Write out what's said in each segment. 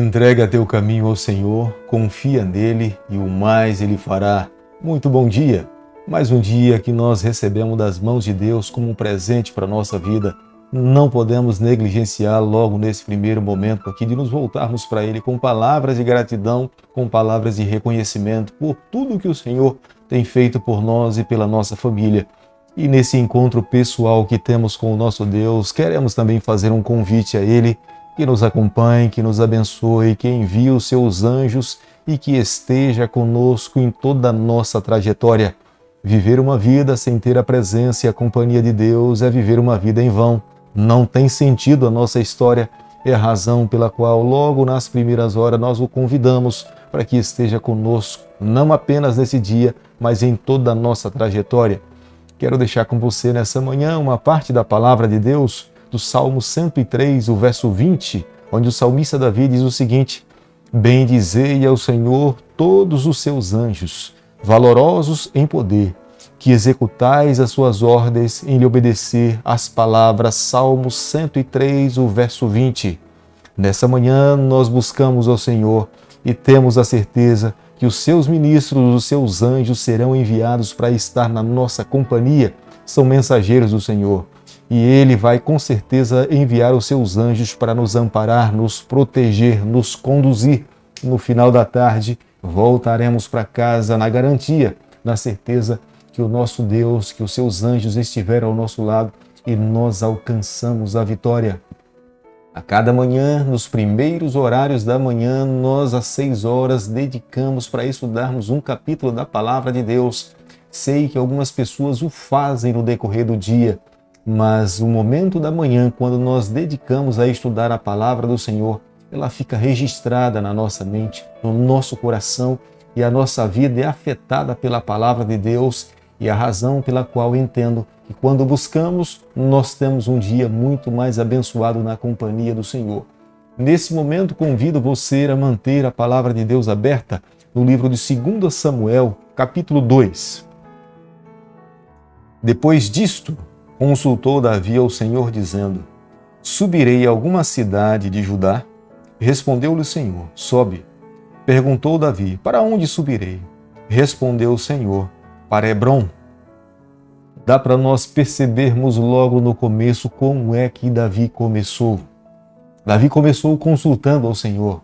Entrega teu caminho ao Senhor, confia nele e o mais ele fará. Muito bom dia! Mais um dia que nós recebemos das mãos de Deus como um presente para a nossa vida. Não podemos negligenciar logo nesse primeiro momento aqui de nos voltarmos para Ele com palavras de gratidão, com palavras de reconhecimento por tudo que o Senhor tem feito por nós e pela nossa família. E nesse encontro pessoal que temos com o nosso Deus, queremos também fazer um convite a Ele que nos acompanhe, que nos abençoe, que envie os seus anjos e que esteja conosco em toda a nossa trajetória. Viver uma vida sem ter a presença e a companhia de Deus é viver uma vida em vão. Não tem sentido a nossa história. É a razão pela qual logo nas primeiras horas nós o convidamos para que esteja conosco, não apenas nesse dia, mas em toda a nossa trajetória. Quero deixar com você nessa manhã uma parte da palavra de Deus, do Salmo 103, o verso 20, onde o salmista Davi diz o seguinte: Bendizei ao Senhor todos os seus anjos, valorosos em poder, que executais as suas ordens em lhe obedecer às palavras. Salmo 103, o verso 20. Nessa manhã nós buscamos ao Senhor e temos a certeza que os seus ministros, os seus anjos serão enviados para estar na nossa companhia. São mensageiros do Senhor. E Ele vai com certeza enviar os seus anjos para nos amparar, nos proteger, nos conduzir. No final da tarde, voltaremos para casa na garantia, na certeza que o nosso Deus, que os seus anjos estiveram ao nosso lado e nós alcançamos a vitória. A cada manhã, nos primeiros horários da manhã, nós às 6 horas dedicamos para estudarmos um capítulo da Palavra de Deus. Sei que algumas pessoas o fazem no decorrer do dia, mas o momento da manhã, quando nós dedicamos a estudar a Palavra do Senhor, ela fica registrada na nossa mente, no nosso coração, e a nossa vida é afetada pela Palavra de Deus, e a razão pela qual entendo que quando buscamos, nós temos um dia muito mais abençoado na companhia do Senhor. Nesse momento, convido você a manter a Palavra de Deus aberta no livro de 2 Samuel, capítulo 2. Depois disto, consultou Davi ao Senhor, dizendo: Subirei a alguma cidade de Judá? Respondeu-lhe o Senhor: Sobe. Perguntou Davi: Para onde subirei? Respondeu o Senhor: Para Hebrom. Dá para nós percebermos logo no começo como é que Davi começou. Davi começou consultando ao Senhor.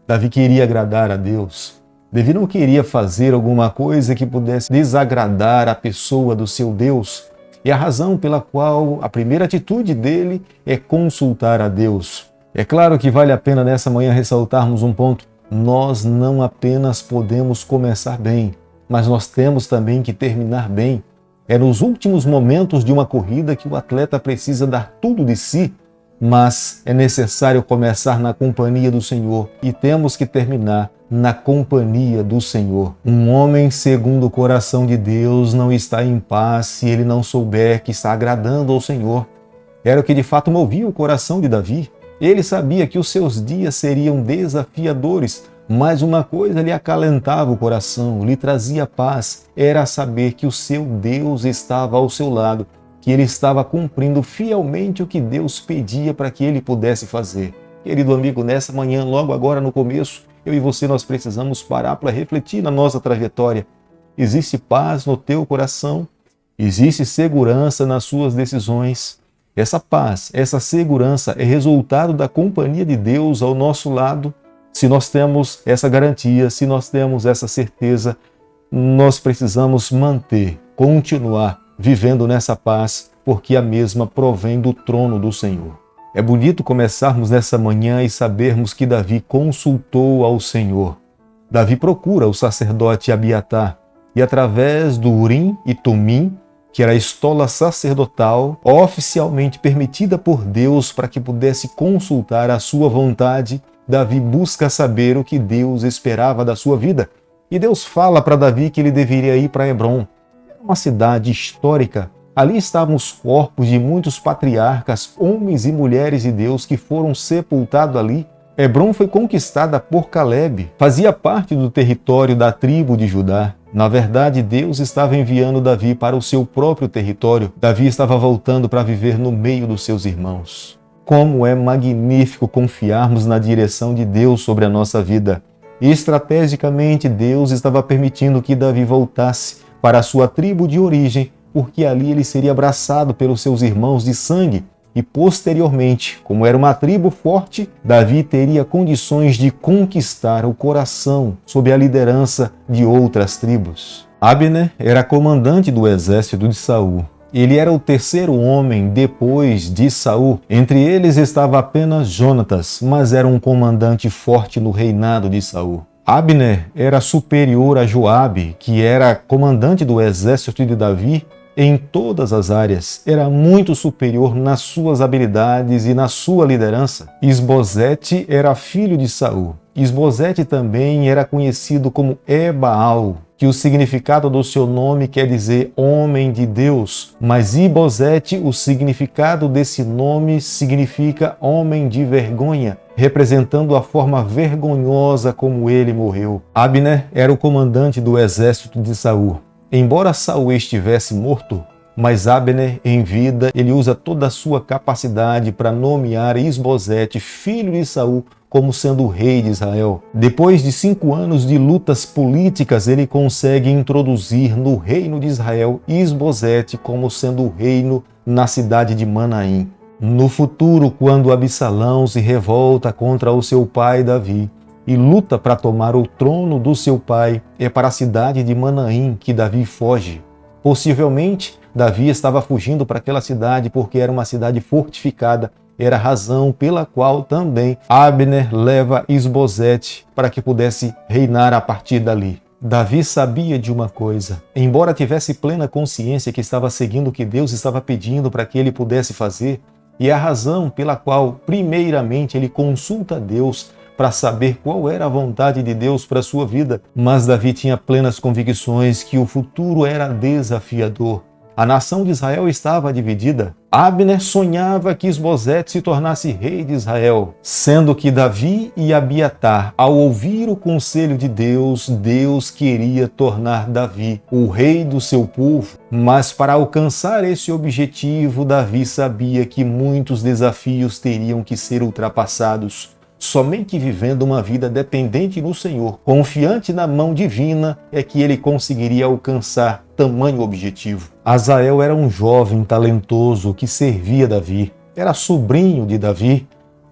Davi queria agradar a Deus. Davi não queria fazer alguma coisa que pudesse desagradar a pessoa do seu Deus. É a razão pela qual a primeira atitude dele é consultar a Deus. É claro que vale a pena nessa manhã ressaltarmos um ponto. Nós não apenas podemos começar bem, mas nós temos também que terminar bem. É nos últimos momentos de uma corrida que o atleta precisa dar tudo de si, mas é necessário começar na companhia do Senhor e temos que terminar na companhia do Senhor. Um homem segundo o coração de Deus não está em paz se ele não souber que está agradando ao Senhor. Era o que de fato movia o coração de Davi. Ele sabia que os seus dias seriam desafiadores, mas uma coisa lhe acalentava o coração, lhe trazia paz, era saber que o seu Deus estava ao seu lado, que ele estava cumprindo fielmente o que Deus pedia para que ele pudesse fazer. Querido amigo, nessa manhã, logo agora no começo, eu e você nós precisamos parar para refletir na nossa trajetória. Existe paz no teu coração? Existe segurança nas suas decisões? Essa paz, essa segurança é resultado da companhia de Deus ao nosso lado? Se nós temos essa garantia, se nós temos essa certeza, nós precisamos manter, continuar vivendo nessa paz, porque a mesma provém do trono do Senhor. É bonito começarmos nessa manhã e sabermos que Davi consultou ao Senhor. Davi procura o sacerdote Abiatar e através do Urim e Tumim, que era a estola sacerdotal oficialmente permitida por Deus para que pudesse consultar a sua vontade, Davi busca saber o que Deus esperava da sua vida. E Deus fala para Davi que ele deveria ir para Hebrom. Era uma cidade histórica. Ali estavam os corpos de muitos patriarcas, homens e mulheres de Deus que foram sepultados ali. Hebrom foi conquistada por Calebe. Fazia parte do território da tribo de Judá. Na verdade, Deus estava enviando Davi para o seu próprio território. Davi estava voltando para viver no meio dos seus irmãos. Como é magnífico confiarmos na direção de Deus sobre a nossa vida. Estrategicamente, Deus estava permitindo que Davi voltasse para a sua tribo de origem, porque ali ele seria abraçado pelos seus irmãos de sangue. E posteriormente, como era uma tribo forte, Davi teria condições de conquistar o coração sob a liderança de outras tribos. Abner era comandante do exército de Saul. Ele era o terceiro homem depois de Saul. Entre eles estava apenas Jonatas, mas era um comandante forte no reinado de Saul. Abner era superior a Joabe, que era comandante do exército de Davi em todas as áreas. Era muito superior nas suas habilidades e na sua liderança. Isbosete era filho de Saul. Isbosete também era conhecido como Ebaal, que o significado do seu nome quer dizer homem de Deus, mas Ibosete, o significado desse nome significa homem de vergonha, representando a forma vergonhosa como ele morreu. Abner era o comandante do exército de Saul. Embora Saul estivesse morto, mas Abner, em vida, ele usa toda a sua capacidade para nomear Isbosete, filho de Saul, como sendo o rei de Israel. Depois de 5 anos de lutas políticas, ele consegue introduzir no reino de Israel Isbosete como sendo o reino na cidade de Manaim. No futuro, quando Absalão se revolta contra o seu pai Davi e luta para tomar o trono do seu pai, é para a cidade de Manaim que Davi foge. Possivelmente, Davi estava fugindo para aquela cidade porque era uma cidade fortificada. Era a razão pela qual também Abner leva Isbosete para que pudesse reinar a partir dali. Davi sabia de uma coisa. Embora tivesse plena consciência que estava seguindo o que Deus estava pedindo para que ele pudesse fazer, e é a razão pela qual, primeiramente, ele consulta Deus para saber qual era a vontade de Deus para a sua vida. Mas Davi tinha plenas convicções que o futuro era desafiador. A nação de Israel estava dividida. Abner sonhava que Isbosete se tornasse rei de Israel, sendo que Davi e Abiatar, ao ouvir o conselho de Deus, Deus queria tornar Davi o rei do seu povo. Mas para alcançar esse objetivo, Davi sabia que muitos desafios teriam que ser ultrapassados. Somente vivendo uma vida dependente no Senhor, confiante na mão divina, é que ele conseguiria alcançar tamanho objetivo. Azael era um jovem talentoso que servia Davi. Era sobrinho de Davi,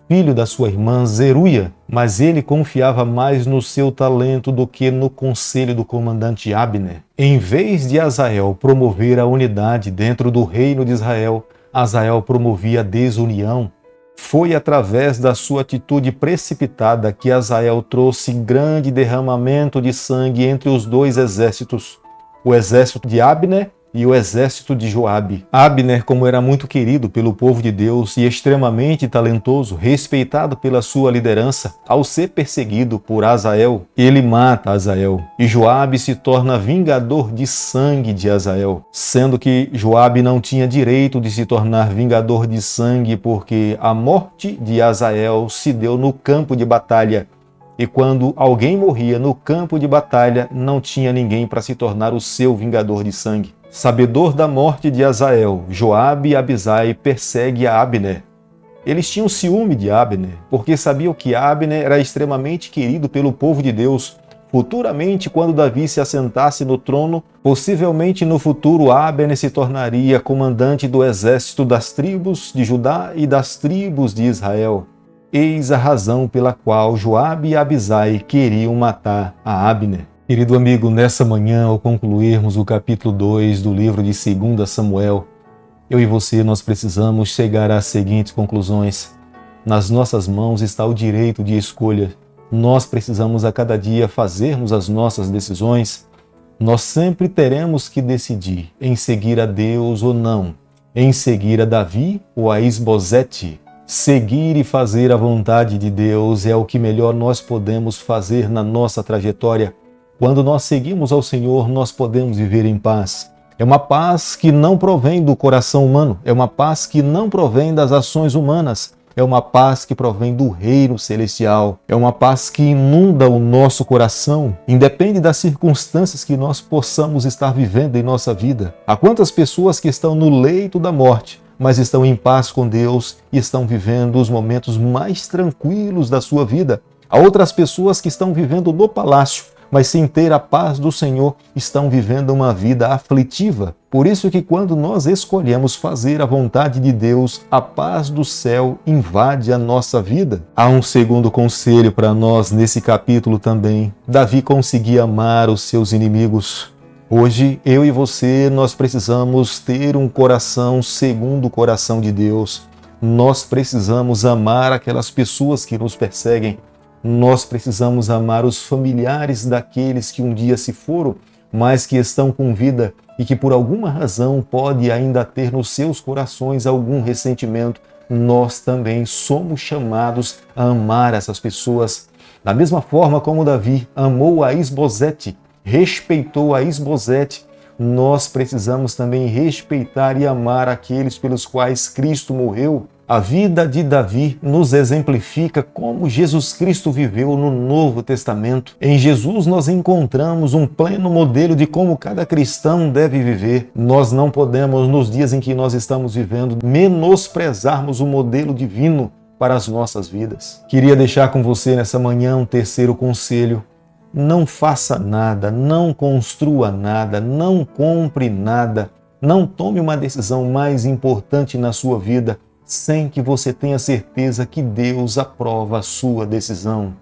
filho da sua irmã Zeruia, mas ele confiava mais no seu talento do que no conselho do comandante Abner. Em vez de Azael promover a unidade dentro do reino de Israel, Azael promovia a desunião. Foi através da sua atitude precipitada que Azael trouxe grande derramamento de sangue entre os dois exércitos, o exército de Abner e o exército de Joabe. Abner, como era muito querido pelo povo de Deus e extremamente talentoso, respeitado pela sua liderança, ao ser perseguido por Azael, ele mata Azael. E Joabe se torna vingador de sangue de Azael, sendo que Joabe não tinha direito de se tornar vingador de sangue porque a morte de Azael se deu no campo de batalha. E quando alguém morria no campo de batalha, não tinha ninguém para se tornar o seu vingador de sangue. Sabedor da morte de Azael, Joabe e Abisai perseguem a Abner. Eles tinham ciúme de Abner, porque sabiam que Abner era extremamente querido pelo povo de Deus. Futuramente, quando Davi se assentasse no trono, possivelmente no futuro Abner se tornaria comandante do exército das tribos de Judá e das tribos de Israel. Eis a razão pela qual Joabe e Abisai queriam matar a Abner. Querido amigo, nessa manhã, ao concluirmos o capítulo 2 do livro de 2 Samuel, eu e você, nós precisamos chegar às seguintes conclusões. Nas nossas mãos está o direito de escolha. Nós precisamos a cada dia fazermos as nossas decisões. Nós sempre teremos que decidir em seguir a Deus ou não, em seguir a Davi ou a Isbosete. Seguir e fazer a vontade de Deus é o que melhor nós podemos fazer na nossa trajetória. Quando nós seguimos ao Senhor, nós podemos viver em paz. É uma paz que não provém do coração humano, é uma paz que não provém das ações humanas, é uma paz que provém do reino celestial, é uma paz que inunda o nosso coração, independe das circunstâncias que nós possamos estar vivendo em nossa vida. Há quantas pessoas que estão no leito da morte, mas estão em paz com Deus e estão vivendo os momentos mais tranquilos da sua vida. Há outras pessoas que estão vivendo no palácio, mas sem ter a paz do Senhor, estão vivendo uma vida aflitiva. Por isso que quando nós escolhemos fazer a vontade de Deus, a paz do céu invade a nossa vida. Há um segundo conselho para nós nesse capítulo também. Davi conseguia amar os seus inimigos. Hoje, eu e você, nós precisamos ter um coração segundo o coração de Deus. Nós precisamos amar aquelas pessoas que nos perseguem. Nós precisamos amar os familiares daqueles que um dia se foram, mas que estão com vida e que por alguma razão pode ainda ter nos seus corações algum ressentimento. Nós também somos chamados a amar essas pessoas. Da mesma forma como Davi amou a Isbosete, respeitou a Isbosete, nós precisamos também respeitar e amar aqueles pelos quais Cristo morreu. A vida de Davi nos exemplifica como Jesus Cristo viveu no Novo Testamento. Em Jesus nós encontramos um pleno modelo de como cada cristão deve viver. Nós não podemos, nos dias em que nós estamos vivendo, menosprezarmos o modelo divino para as nossas vidas. Queria deixar com você nessa manhã um terceiro conselho. Não faça nada, não construa nada, não compre nada, não tome uma decisão mais importante na sua vida sem que você tenha certeza que Deus aprova a sua decisão.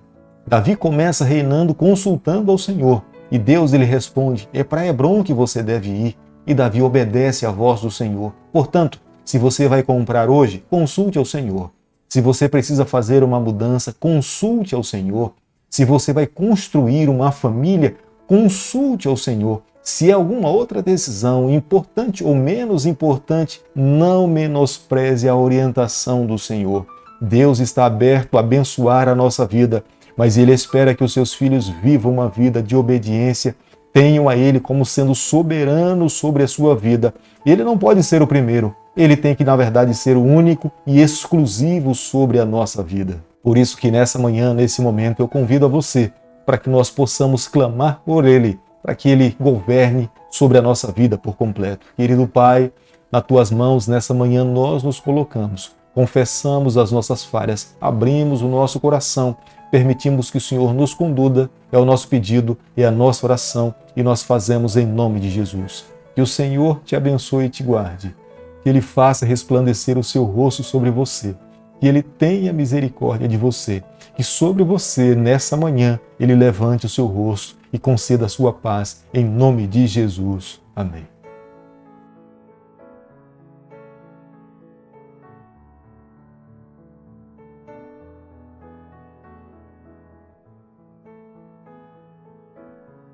Davi começa reinando consultando ao Senhor e Deus lhe responde: é para Hebrom que você deve ir. E Davi obedece à voz do Senhor. Portanto, se você vai comprar hoje, consulte ao Senhor. Se você precisa fazer uma mudança, consulte ao Senhor. Se você vai construir uma família, consulte ao Senhor. Se é alguma outra decisão, importante ou menos importante, não menospreze a orientação do Senhor. Deus está aberto a abençoar a nossa vida, mas Ele espera que os seus filhos vivam uma vida de obediência, tenham a Ele como sendo soberano sobre a sua vida. Ele não pode ser o primeiro, Ele tem que, na verdade, ser o único e exclusivo sobre a nossa vida. Por isso que nessa manhã, nesse momento, eu convido a você para que nós possamos clamar por Ele, para que Ele governe sobre a nossa vida por completo. Querido Pai, nas Tuas mãos, nessa manhã, nós nos colocamos, confessamos as nossas falhas, abrimos o nosso coração, permitimos que o Senhor nos conduza, é o nosso pedido, é a nossa oração, e nós fazemos em nome de Jesus. Que o Senhor te abençoe e te guarde, que Ele faça resplandecer o seu rosto sobre você, que Ele tenha misericórdia de você, que sobre você, nessa manhã, Ele levante o seu rosto e conceda a sua paz, em nome de Jesus. Amém.